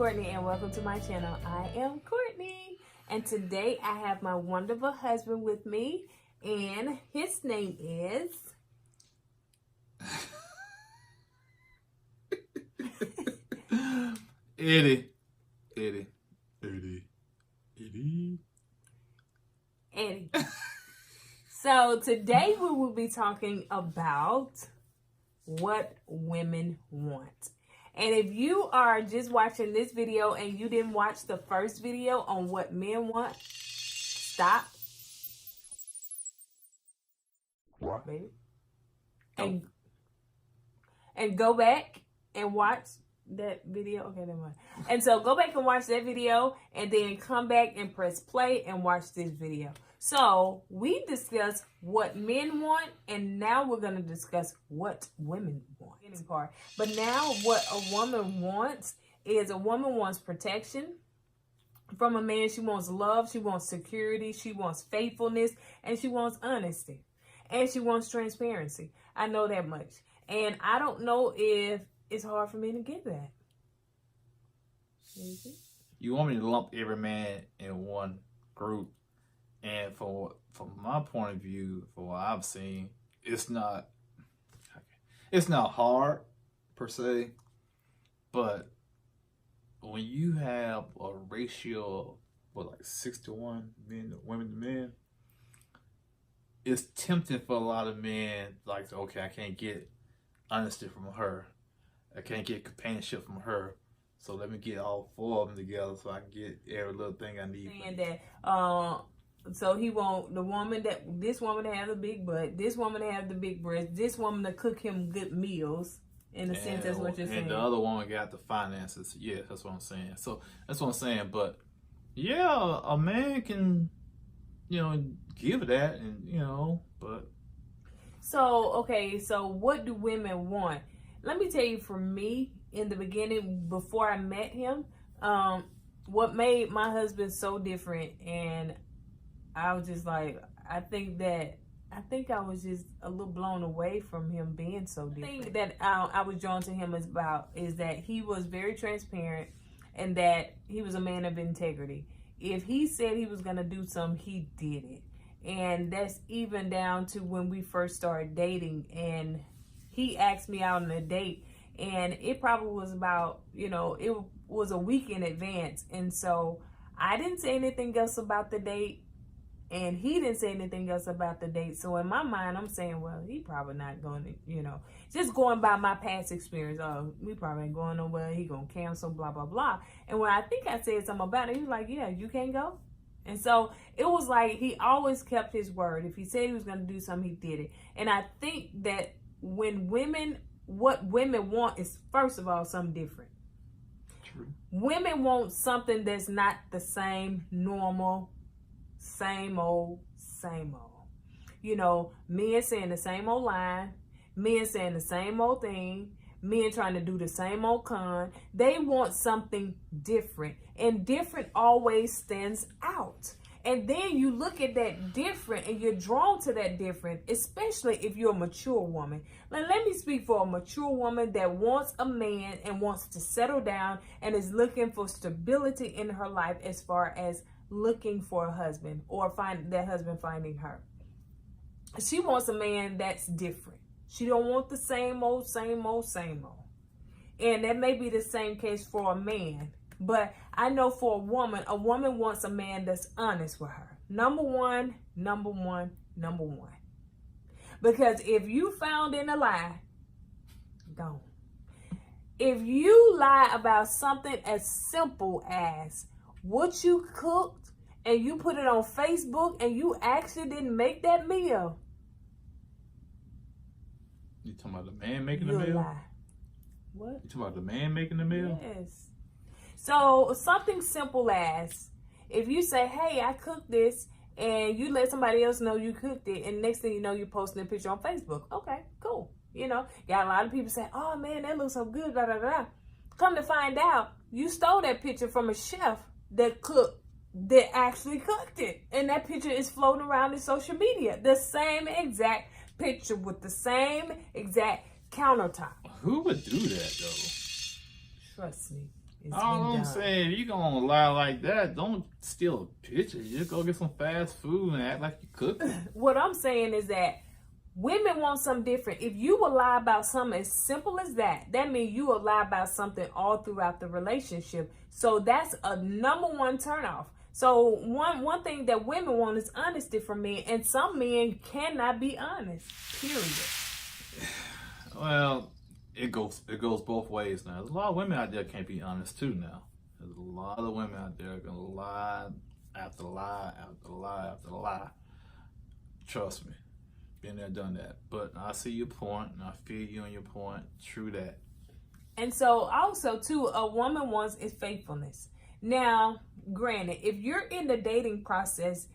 Courtney and welcome to my channel. I am Courtney and today I have my wonderful husband with me and his name is... Eddie. So today we will be talking about what women want. And if you are just watching this video and you didn't watch the first video on what men want, stop. What? Baby. And go back and watch that video. Okay, never mind. And so go back and watch that video and then come back and press play and watch this video. So we discussed what men want, and now we're going to discuss what women want. But now what a woman wants is a woman wants protection from a man. She wants love. She wants security. She wants faithfulness. And she wants honesty. And she wants transparency. I know that much. And I don't know if it's hard for me to get that. You want me to lump every man in one group? And from my point of view, from what I've seen, it's not hard per se, but when you have a ratio of like 6-to-1 women to men, it's tempting for a lot of men, like, okay, I can't get honesty from her, I can't get companionship from her, so let me get all four of them together so I can get every little thing I need. And that so he want this woman to have the big butt, this woman to have the big breast, this woman to cook him good meals. In a sense, that's what you're saying. And the other woman got the finances. Yeah, that's what I'm saying. So that's what I'm saying. But yeah, a man can, give that, and but. So okay, so what do women want? Let me tell you, for me, in the beginning, before I met him, what made my husband so different, and I was just like, I think I was just a little blown away from him being so different. The thing that I was drawn to him is that he was very transparent and that he was a man of integrity. If he said he was going to do something, he did it. And that's even down to when we first started dating, and he asked me out on a date, and it probably was about, it was a week in advance. And so I didn't say anything else about the date, and he didn't say anything else about the date. So in my mind, I'm saying, well, he probably not going to, just going by my past experience. Oh, we probably ain't going nowhere. He going to cancel, blah, blah, blah. And when I think I said something about it, he was like, yeah, you can't go. And so it was like he always kept his word. If he said he was going to do something, he did it. And I think that what women want is, first of all, something different. True. Women want something that's not the same, normal, same old. Men saying the same old line, men saying the same old thing, men trying to do the same old con. They want something different, and different always stands out. And then you look at that different and you're drawn to that different, especially if you're a mature woman. Now, let me speak for a mature woman that wants a man and wants to settle down and is looking for stability in her life, as far as looking for a husband or that husband finding her. She wants a man that's different. She don't want the same old. And that may be the same case for a man. But I know for a woman wants a man that's honest with her. Number one. Because if you found in a lie, gone. If you lie about something as simple as what you cooked and you put it on Facebook and you actually didn't make that meal. You talking about the man making the meal? Lie. What? You talking about the man making the meal? Yes. So something simple as, if you say, hey, I cooked this, and you let somebody else know you cooked it, and next thing you know, you're posting a picture on Facebook. Okay, cool. Got a lot of people say, oh man, that looks so good, blah, blah, blah. Come to find out, you stole that picture from a chef that actually cooked it. And that picture is floating around in social media. The same exact picture with the same exact countertop. Who would do that, though? Trust me. It's All been I'm done. saying, if you gonna lie like that, don't steal a picture. Just go get some fast food and act like you cook it. What I'm saying is that women want something different. If you will lie about something as simple as that, that means you will lie about something all throughout the relationship. So that's a number one turnoff. So one thing that women want is honesty from men, and some men cannot be honest. Period. Well, it goes both ways now. There's a lot of women out there can't be honest too now. There's a lot of women out there gonna lie after lie after lie after lie. Trust me. Been there, done that. But I see your point, and I feel you on your point. True that. And so also too, a woman wants is faithfulness. Now, granted, if you're in the dating process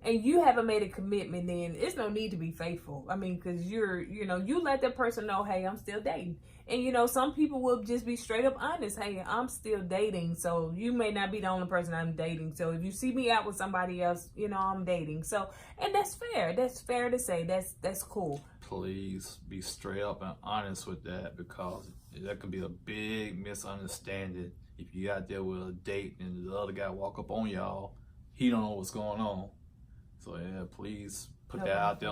and you haven't made a commitment, then it's no need to be faithful. I mean, because you let that person know, hey, I'm still dating. And some people will just be straight up honest. Hey, I'm still dating. So you may not be the only person I'm dating. So if you see me out with somebody else, I'm dating. So, and that's fair. That's fair to say. That's cool. Please be straight up and honest with that, because that could be a big misunderstanding. If you out there with a date and the other guy walk up on y'all, he don't know what's going on. So yeah, please put that out there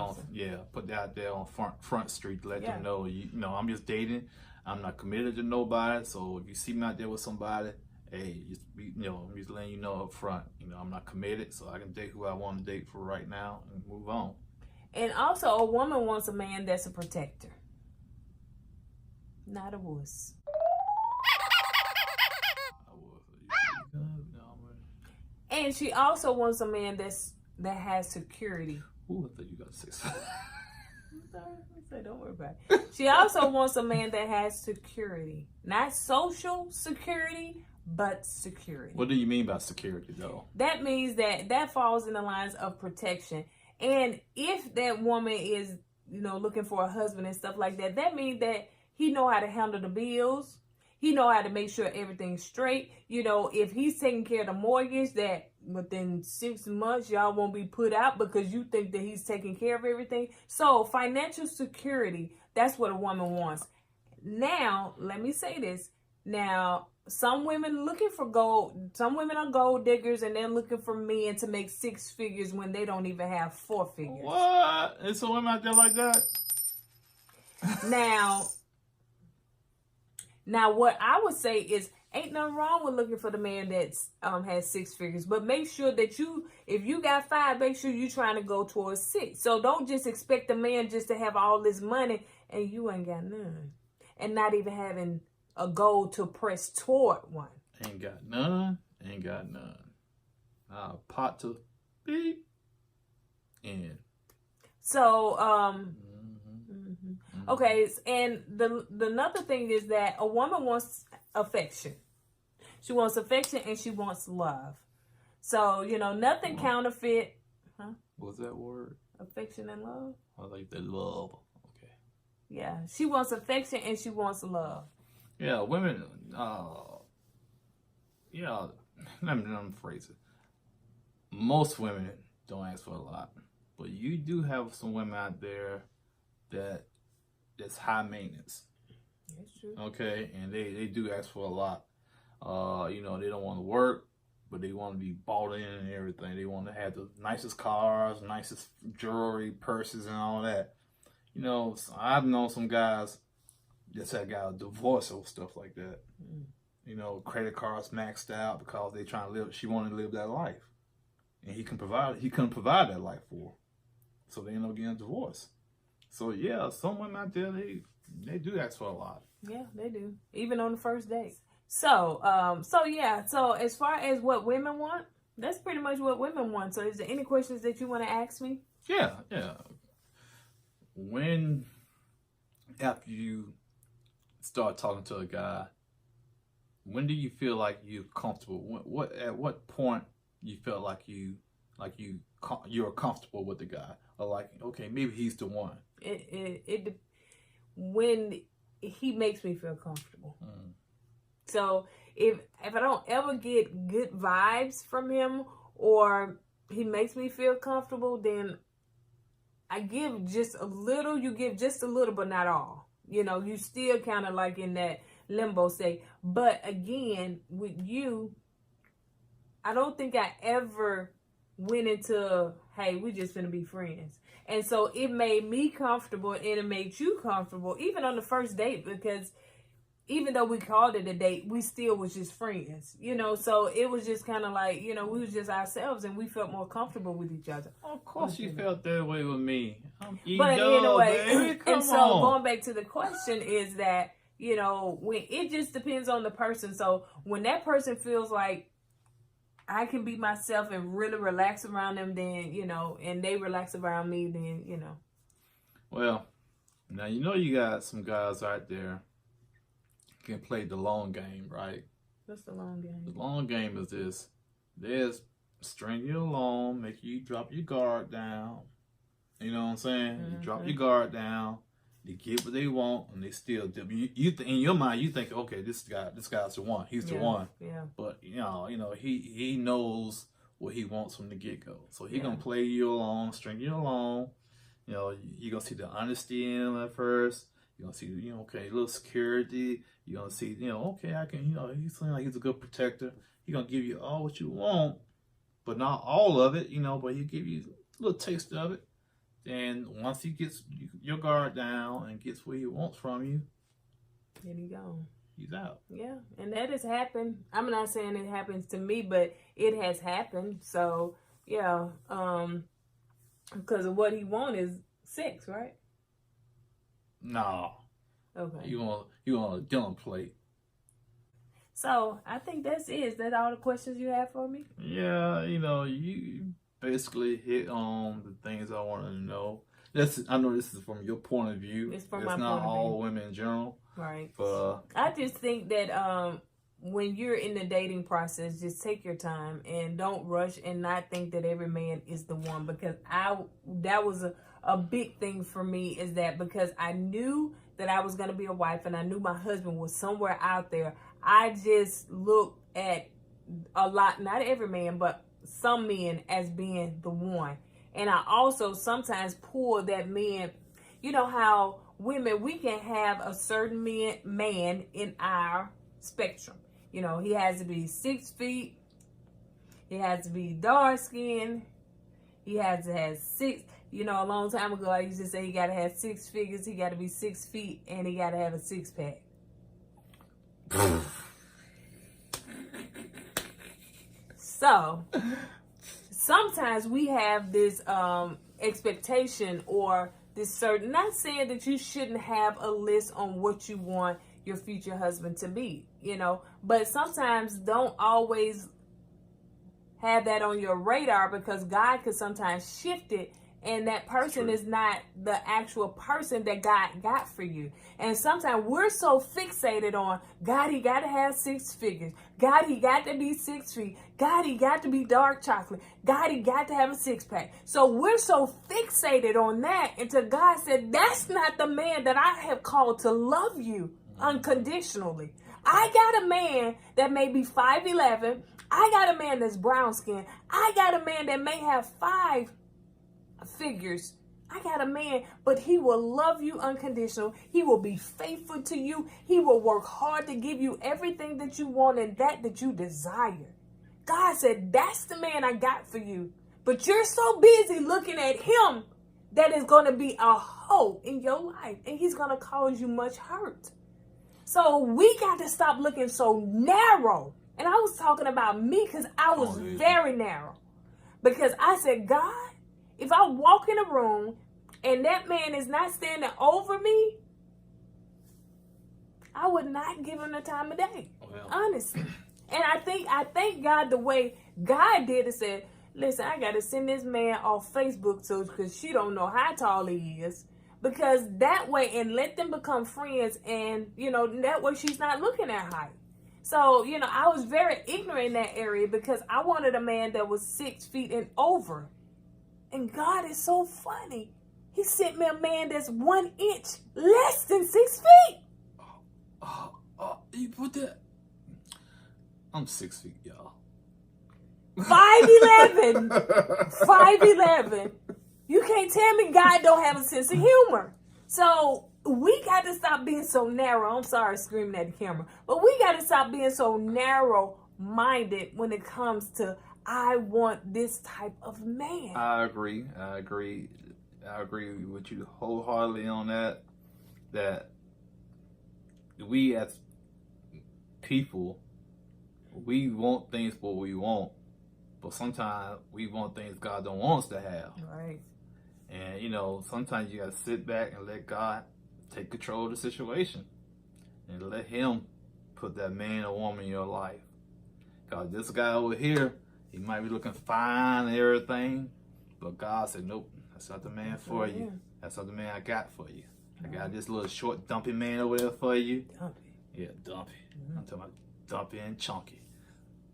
on front street to let them know. I'm just dating. I'm not committed to nobody. So if you see me out there with somebody, hey, I'm just letting you know up front. I'm not committed, so I can date who I want to date for right now and move on. And also, a woman wants a man that's a protector, not a wuss. And she also wants a man that has security. Ooh, I thought you got to say something. Don't worry about it. She also wants a man that has security. Not social security, but security. What do you mean by security, though? That means that falls in the lines of protection. And if that woman is, looking for a husband and stuff like that, that means that he know how to handle the bills. He know how to make sure everything's straight. If he's taking care of the mortgage, that within 6 months, y'all won't be put out because you think that he's taking care of everything. So financial security, that's what a woman wants. Now, let me say this. Now, some women looking for gold. Some women are gold diggers, and they're looking for men to make 6 figures when they don't even have 4 figures. What? There's some women out there like that? Now, what I would say is, ain't nothing wrong with looking for the man that's has 6 figures, but make sure that if you got 5, make sure you're trying to go towards 6. So don't just expect a man just to have all this money and you ain't got none, and not even having a goal to press toward one. Ain't got none. Pot to beep in. So okay, and the another thing is that a woman wants affection. She wants affection and she wants love. So, nothing counterfeit. Huh? What's that word? Affection and love? I like the love. Okay. Yeah, she wants affection and she wants love. Yeah, women, let me phrase it. Most women don't ask for a lot. But you do have some women out there that's high maintenance. That's true. Okay, and they do ask for a lot. They don't want to work, but they want to be bought in and everything. They want to have the nicest cars, nicest jewelry, purses, and all that. I've known some guys that got a divorce or stuff like that. Credit cards maxed out because they trying to live. She wanted to live that life, and he couldn't provide that life for her. So they end up getting a divorce. So yeah, some women out there they do ask for a lot. Yeah, they do. Even on the first date. So as far as what women want, that's pretty much what women want. So is there any questions that you want to ask me? Yeah. When after you start talking to a guy, when do you feel like you're comfortable? At what point you felt like you're comfortable with the guy, or like, okay, maybe he's the one? When he makes me feel comfortable. So if I don't ever get good vibes from him, or he makes me feel comfortable, then I give just a little. You give just a little, but not all. You still kind of like in that limbo state. But again, with you, I don't think I ever went into, hey, we just gonna be friends. And so it made me comfortable and it made you comfortable, even on the first date, because even though we called it a date, we still was just friends, you know. So it was just kind of like, you know, we was just ourselves and we felt more comfortable with each other. Of course you felt that way with me. But anyway, baby, and so going back to the question is that, you know, when it just depends on the person. So when that person feels like I can be myself and really relax around them, then, you know, and they relax around me, then, you know. Well, now you know you got some guys out there can play the long game, right? What's the long game? The long game is this. There's string you along, make you drop your guard down. You know what I'm saying? You drop your guard down, they get what they want, and they still do. In your mind, you think, okay, this guy's the one. He's the one. Yeah. But you know, he knows what he wants from the get go. So he gonna play you along, string you along. You know, you're gonna see the honesty in him at first. You're gonna see, you know, okay, a little security. You're gonna see, you know, okay, I can, you know, he seems like he's a good protector. He's gonna give you all what you want, but not all of it, you know, but he'll give you a little taste of it. Then once he gets your guard down and gets what he wants from you, then he gone. He's out. Yeah, and that has happened. I'm not saying it happens to me, but it has happened. So yeah, because of what he wants is sex, right? No. Okay. You want a dinner plate. So I think that's it. Is that all the questions you have for me? Yeah, you know, you basically hit on the things I wanted to know. I know this is from your point of view. It's from it's my point not of view. all women in general. Right. But I just think that when you're in the dating process, just take your time and don't rush and not think that every man is the one, because that was a big thing for me, is that because I knew that I was going to be a wife and I knew my husband was somewhere out there, I just looked at a lot, not every man, but some men as being the one. And I also sometimes pull that man, you know how women, we can have a certain man in our spectrum. You know, he has to be 6 feet. He has to be dark skinned. He has to have six. You know, a long time ago, I used to say he got to have 6 figures. He got to be 6 feet, and he got to have a 6-pack. So sometimes we have this expectation or this certain, not saying that you shouldn't have a list on what you want your future husband to be, you know, but sometimes don't always have that on your radar, because God could sometimes shift it, and that person is not the actual person that God got for you. And sometimes we're so fixated on God, he got to have 6 figures. God, he got to be 6 feet. God, he got to be dark chocolate. God, he got to have a 6-pack. So we're so fixated on that until God said, that's not the man that I have called to love you unconditionally. I got a man that may be 5'11". I got a man that's brown skinned. I got a man that may have 5 figures. I got a man, but he will love you unconditional. He will be faithful to you. He will work hard to give you everything that you want and that you desire. God said, that's the man I got for you. But you're so busy looking at him that is going to be a hole in your life, and he's going to cause you much hurt. So we got to stop looking so narrow. And I was talking about me because I was very narrow. Because I said, God, if I walk in a room and that man is not standing over me, I would not give him the time of day. Honestly. And I thank God the way God did it. Said, listen, I got to send this man off Facebook because she don't know how tall he is. Because that way, and let them become friends, and, you know, that way she's not looking at height. So, you know, I was very ignorant in that area because I wanted a man that was 6 feet and over. And God is so funny. He sent me a man that's 1 inch less than 6 feet. You put that? I'm 6 feet, y'all. 5'11". 5'11". You can't tell me God don't have a sense of humor. So we got to stop being so narrow. I'm sorry, screaming at the camera, but we got to stop being so narrow-minded when it comes to I want this type of man. I agree with you wholeheartedly on that. That we as people, we want things what we want, but sometimes we want things God don't want us to have. Right. And you know, sometimes you gotta sit back and let God take control of the situation and let Him put that man or woman in your life. Cause this guy over here, he might be looking fine and everything, but God said, nope, that's not the man for you. That's not the man I got for you. I got this little short, dumpy man over there for you. Dumpy. Yeah, dumpy. I'm talking about dumpy and chunky.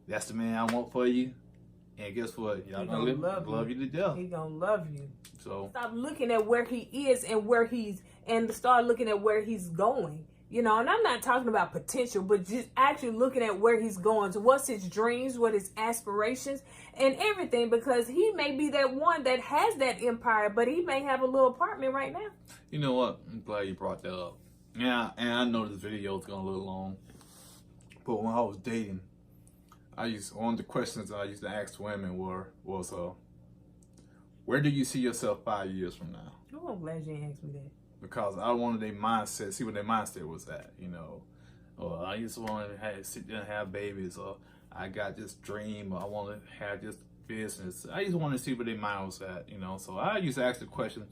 That's the man I want for you. And guess what? Y'all gonna love you to death. He gonna love you. So stop looking at where he is and start looking at where he's going. You know, and I'm not talking about potential, but just actually looking at where he's going. So what's his dreams, what his aspirations, and everything. Because he may be that one that has that empire, but he may have a little apartment right now. You know what? I'm glad you brought that up. Yeah, and I know this video is going a little long, but when I was dating, one of the questions I used to ask women was where do you see yourself 5 years from now? Oh, I'm glad you asked me that. Because I wanted their mindset, see what their mindset was at, you know. Or I just want to sit there and have babies, or I got this dream, or I want to have this business. I just want to see where their mind was at, you know. So I used to ask the question,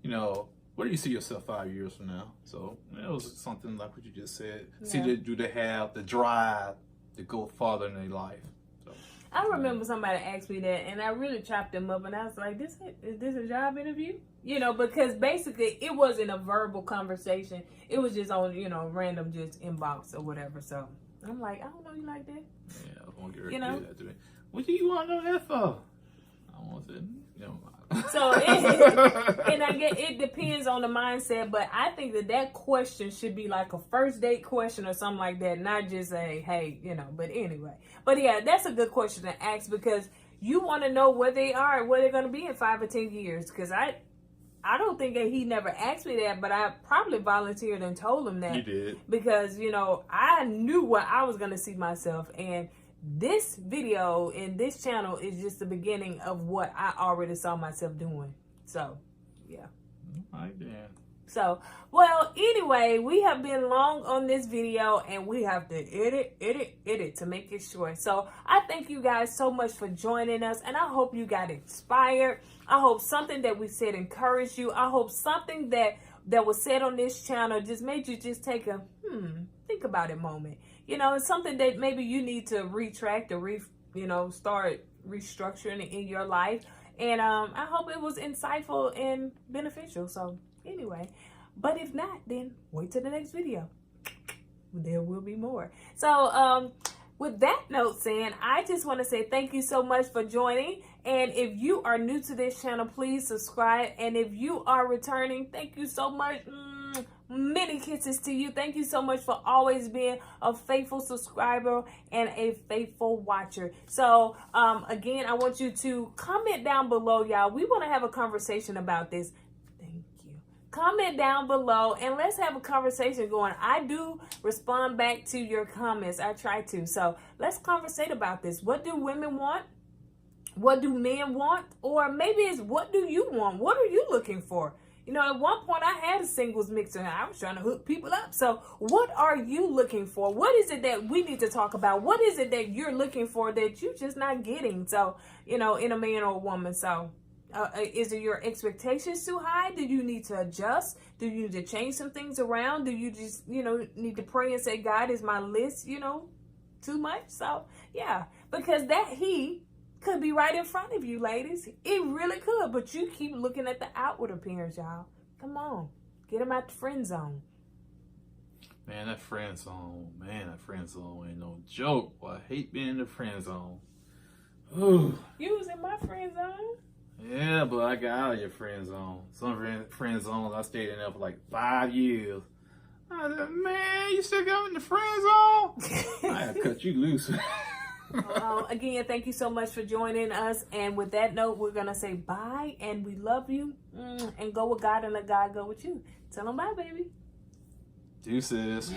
you know, where do you see yourself 5 years from now? So it was something like what you just said. Yeah. See, do they have the drive to go farther in their life? So, I remember somebody asked me that, and I really chopped them up, and I was like, is this a job interview? You know, because basically it wasn't a verbal conversation. It was just on, you know, random just inbox or whatever. So I'm like, I don't know you like that. Yeah, I won't get ready to do that to me. What do you want to know that for? I want to, you know. So, and I get it depends on the mindset, but I think that question should be like a first date question or something like that, not just a, hey, you know, but anyway. But yeah, that's a good question to ask because you want to know where they are, where they're going to be in 5 or 10 years. Because I don't think that he never asked me that, but I probably volunteered and told him that. You did. Because, you know, I knew where I was going to see myself. And this video and this channel is just the beginning of what I already saw myself doing. So, yeah. All right, then. So, well, anyway, we have been long on this video and we have to edit to make it short. So, I thank you guys so much for joining us and I hope you got inspired. I hope something that we said encouraged you. I hope something that was said on this channel just made you just take a think about it moment. You know, it's something that maybe you need to retract or start restructuring in your life. And I hope it was insightful and beneficial. So anyway, but if not, then wait till the next video. There will be more. So with that note saying, I just want to say thank you so much for joining. And if you are new to this channel, please subscribe. And if you are returning, thank you so much. Many kisses to you. Thank you so much for always being a faithful subscriber and a faithful watcher. So again, I want you to comment down below, y'all. We want to have a conversation about this. Thank you. Comment down below and let's have a conversation going. I do respond back to your comments. I try to. So let's conversate about this. What do women want? What do men want? Or maybe it's what do you want? What are you looking for? You know, at one point I had a singles mixer and I was trying to hook people up. So what are you looking for? What is it that we need to talk about? What is it that you're looking for that you're just not getting? So, you know, in a man or a woman. So is it your expectations too high? Do you need to adjust? Do you need to change some things around? Do you just, need to pray and say, God, is my list, too much? So, yeah, because that he could be right in front of you, ladies. It really could, but you keep looking at the outward appearance, y'all. Come on. Get them out the friend zone. Man, that friend zone ain't no joke. Boy, I hate being in the friend zone. Ooh. You was in my friend zone? Yeah, but I got out of your friend zone. Some friend zones, I stayed in there for like 5 years. I said, man, you still got in the friend zone? I had to cut you loose. Again, thank you so much for joining us. And with that note, we're going to say bye and we love you. And go with God and let God go with you. Tell them bye, baby. Deuces.